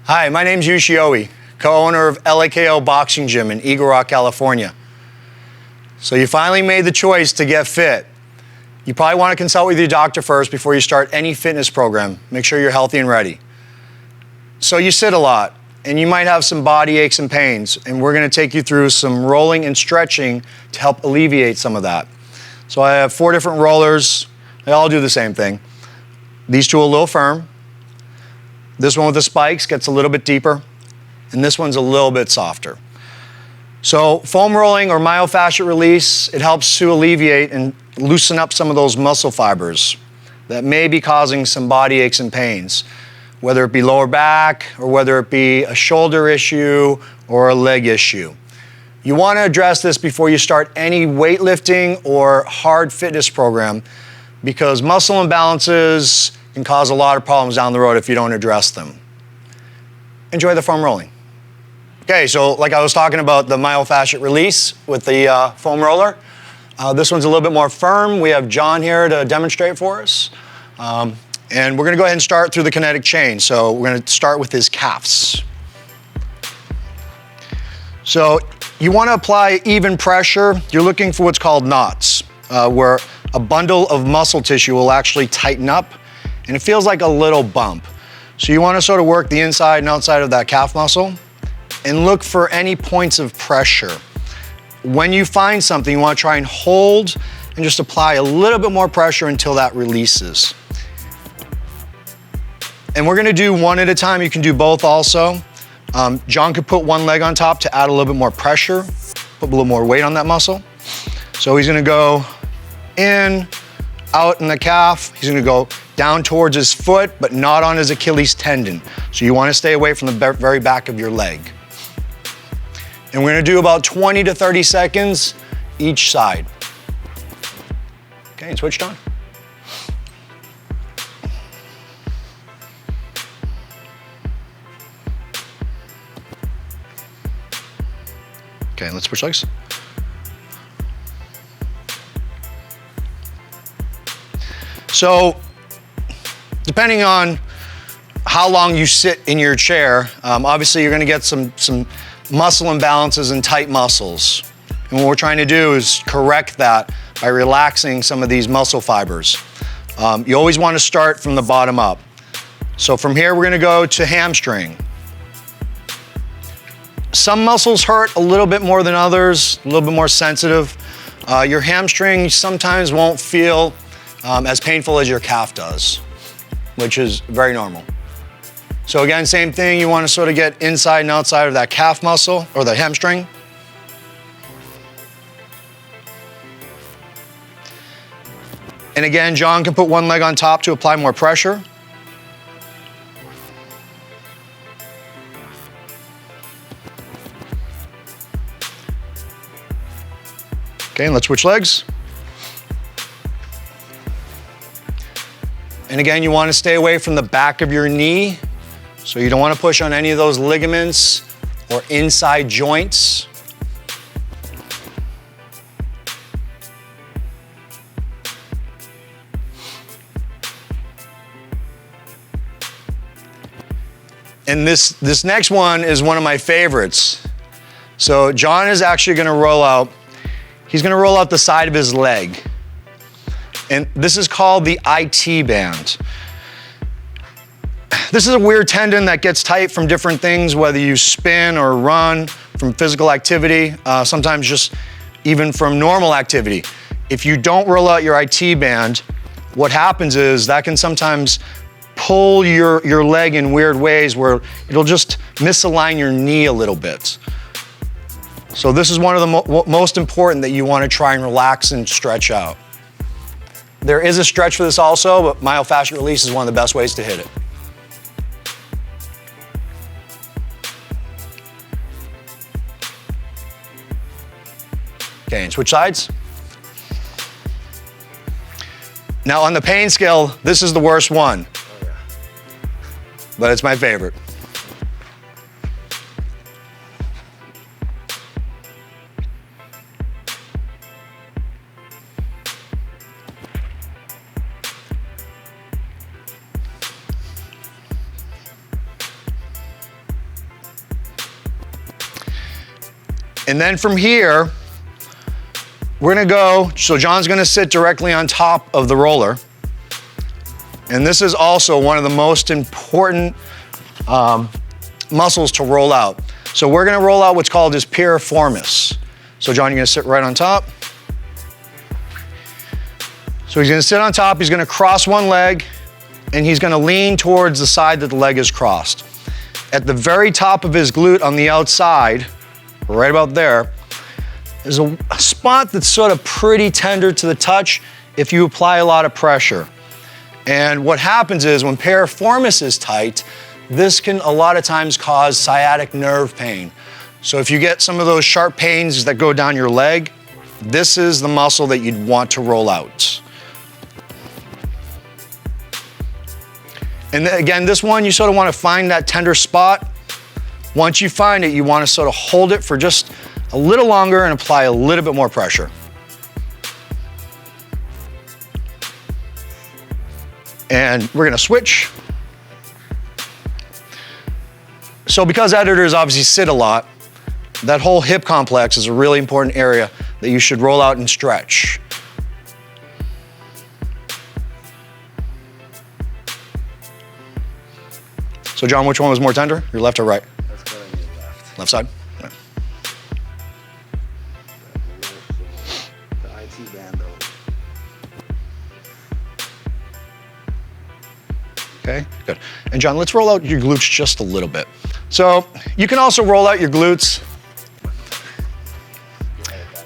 Hi, my name's Yuichi Ohi, co-owner of LAKO Boxing Gym in Eagle Rock, California. So you finally made the choice to get fit. You probably want to consult with your doctor first before you start any fitness program. Make sure you're healthy and ready. So you sit a lot, and you might have some body aches and pains, and we're going to take you through some rolling and stretching to help alleviate some of that. So I have 4 different rollers. They all do the same thing. These 2 are a little firm. This one with the spikes gets a little bit deeper, and this one's a little bit softer. So foam rolling or myofascial release, it helps to alleviate and loosen up some of those muscle fibers that may be causing some body aches and pains, whether it be lower back or whether it be a shoulder issue or a leg issue. You want to address this before you start any weightlifting or hard fitness program, because muscle imbalances can cause a lot of problems down the road if you don't address them. Enjoy the foam rolling. Okay, so like I was talking about the myofascial release with the foam roller. This one's a little bit more firm. We have John here to demonstrate for us. And we're gonna go ahead and start through the kinetic chain. So we're gonna start with his calves. So you wanna apply even pressure. You're looking for what's called knots, where a bundle of muscle tissue will actually tighten up, and it feels like a little bump. So you wanna sort of work the inside and outside of that calf muscle and look for any points of pressure. When you find something, you wanna try and hold and just apply a little bit more pressure until that releases. And we're gonna do one at a time. You can do both also. John could put one leg on top to add a little bit more pressure, put a little more weight on that muscle. So he's gonna go in, out in the calf. He's gonna go down towards his foot, but not on his Achilles tendon. So you wanna stay away from the very back of your leg. And we're gonna do about 20 to 30 seconds each side. Okay, and switched on. Okay, let's switch legs. So, depending on how long you sit in your chair, obviously you're gonna get some muscle imbalances and tight muscles. And what we're trying to do is correct that by relaxing some of these muscle fibers. You always wanna start from the bottom up. So from here, we're gonna go to hamstring. Some muscles hurt a little bit more than others, a little bit more sensitive. Your hamstring sometimes won't feel as painful as your calf does, which is very normal. So again, same thing, you want to sort of get inside and outside of that calf muscle or the hamstring. And again, John can put one leg on top to apply more pressure. Okay, and let's switch legs. And again, you want to stay away from the back of your knee. So you don't want to push on any of those ligaments or inside joints. And this next one is one of my favorites. So John is actually going to roll out. He's going to roll out the side of his leg. And this is called the IT band. This is a weird tendon that gets tight from different things, whether you spin or run, from physical activity, sometimes just even from normal activity. If you don't roll out your IT band, what happens is that can sometimes pull your leg in weird ways where it'll just misalign your knee a little bit. So this is one of the most important that you want to try and relax and stretch out. There is a stretch for this also, but myofascial release is one of the best ways to hit it. Okay, and switch sides. Now on the pain scale, this is the worst one, but it's my favorite. And then from here, we're gonna go, so John's gonna sit directly on top of the roller. And this is also one of the most important muscles to roll out. So we're gonna roll out what's called his piriformis. So John, you're gonna sit right on top. So he's gonna sit on top, he's gonna cross one leg, and he's gonna lean towards the side that the leg is crossed. At the very top of his glute on the outside, right about there, there's a spot that's sort of pretty tender to the touch if you apply a lot of pressure. And what happens is when piriformis is tight, this can a lot of times cause sciatic nerve pain. So if you get some of those sharp pains that go down your leg, this is the muscle that you'd want to roll out. And then again, this one, you sort of want to find that tender spot. Once you find it, you want to sort of hold it for just a little longer and apply a little bit more pressure. And we're gonna switch. So because editors obviously sit a lot, that whole hip complex is a really important area that you should roll out and stretch. So John, which one was more tender? Your left or right? That's gonna be left. Left side? Yeah. The IT band though. Okay, good. And John, let's roll out your glutes just a little bit. So you can also roll out your glutes.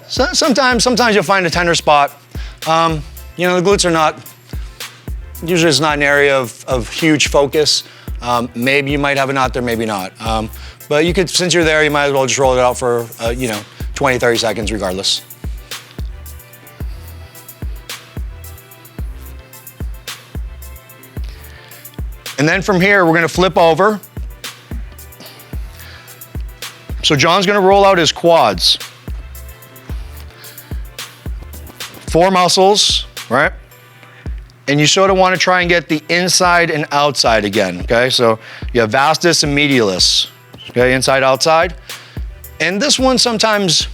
So sometimes you'll find a tender spot. You know, the glutes are not, usually it's not an area of huge focus. Maybe you might have a knot there, maybe not. But you could, since you're there, you might as well just roll it out for, 20, 30 seconds regardless. And then from here, we're gonna flip over. So John's gonna roll out his quads. 4 muscles, right? And you sort of want to try and get the inside and outside again, okay? So you have vastus and medialis, okay, inside, outside. And this one sometimes,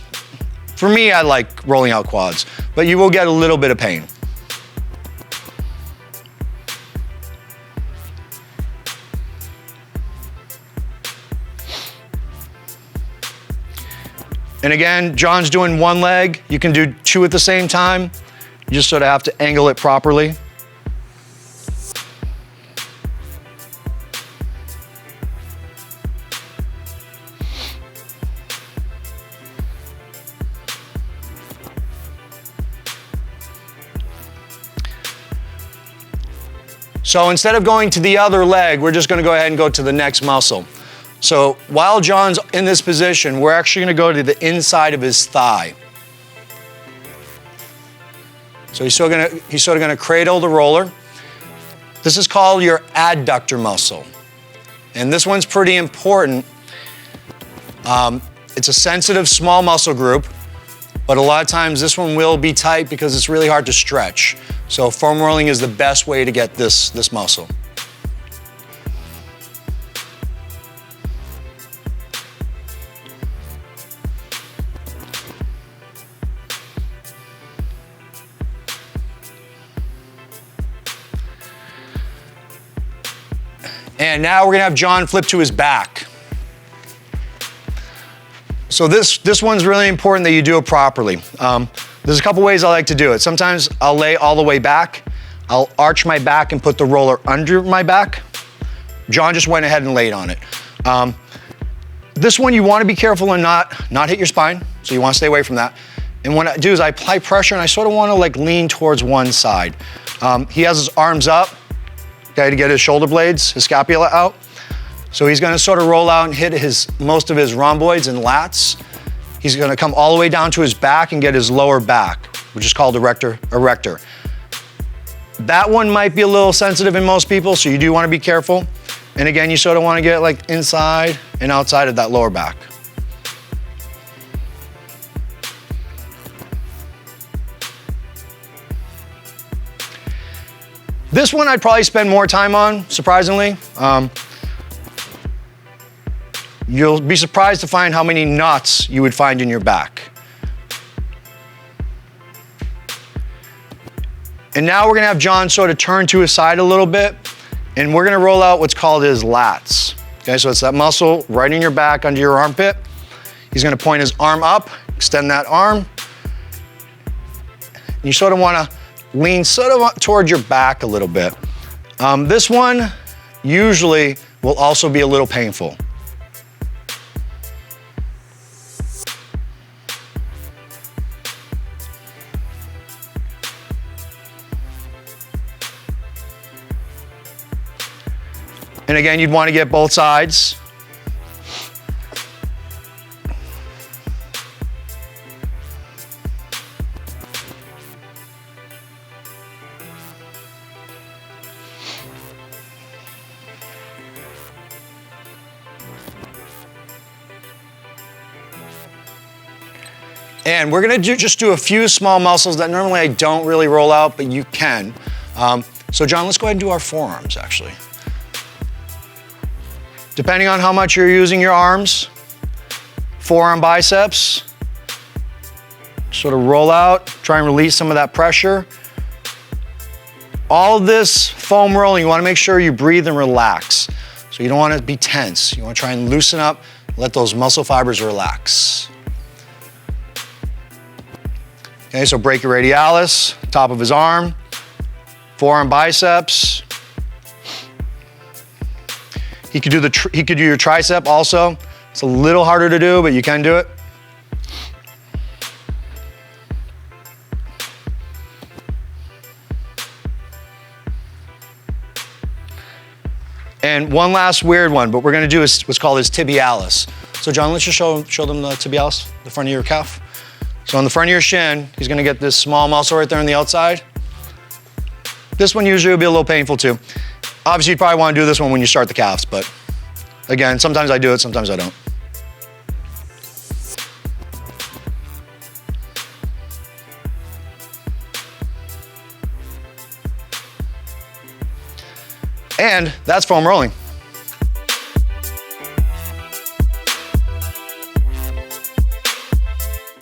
for me, I like rolling out quads, but you will get a little bit of pain. And again, John's doing one leg. You can do 2 at the same time. You just sort of have to angle it properly. So instead of going to the other leg, we're just gonna go ahead and go to the next muscle. So while John's in this position, we're actually gonna go to the inside of his thigh. So he's sort of gonna cradle the roller. This is called your adductor muscle. And this one's pretty important. It's a sensitive small muscle group, but a lot of times this one will be tight because it's really hard to stretch. So foam rolling is the best way to get this muscle. And now we're gonna have John flip to his back. So this one's really important that you do it properly. There's a couple ways I like to do it. Sometimes I'll lay all the way back. I'll arch my back and put the roller under my back. John just went ahead and laid on it. This one you wanna be careful and not hit your spine, so you wanna stay away from that. And what I do is I apply pressure and I sort of wanna lean towards one side. He has his arms up, okay, to get his shoulder blades, his scapula out. So he's gonna sort of roll out and hit most of his rhomboids and lats. He's gonna come all the way down to his back and get his lower back, which is called erector. That one might be a little sensitive in most people, so you do wanna be careful. And again, you sort of wanna get inside and outside of that lower back. This one I'd probably spend more time on, surprisingly. You'll be surprised to find how many knots you would find in your back. And now we're gonna have John sort of turn to his side a little bit, and we're gonna roll out what's called his lats. Okay, so it's that muscle right in your back under your armpit. He's gonna point his arm up, extend that arm. You sort of wanna lean sort of toward your back a little bit. This one usually will also be a little painful. And again, you'd want to get both sides. And we're gonna just do a few small muscles that normally I don't really roll out, but you can. So John, let's go ahead and do our forearms actually. Depending on how much you're using your arms, forearm biceps, sort of roll out, try and release some of that pressure. All of this foam rolling, you wanna make sure you breathe and relax. So you don't wanna be tense. You wanna try and loosen up, let those muscle fibers relax. Okay, so brachioradialis, top of his arm, forearm biceps. He could do your tricep also. It's a little harder to do, but you can do it. And one last weird one, but we're gonna do what's called his tibialis. So John, let's just show them the tibialis, the front of your calf. So on the front of your shin, he's gonna get this small muscle right there on the outside. This one usually will be a little painful too. Obviously, you probably wanna do this one when you start the calves, but again, sometimes I do it, sometimes I don't. And that's foam rolling.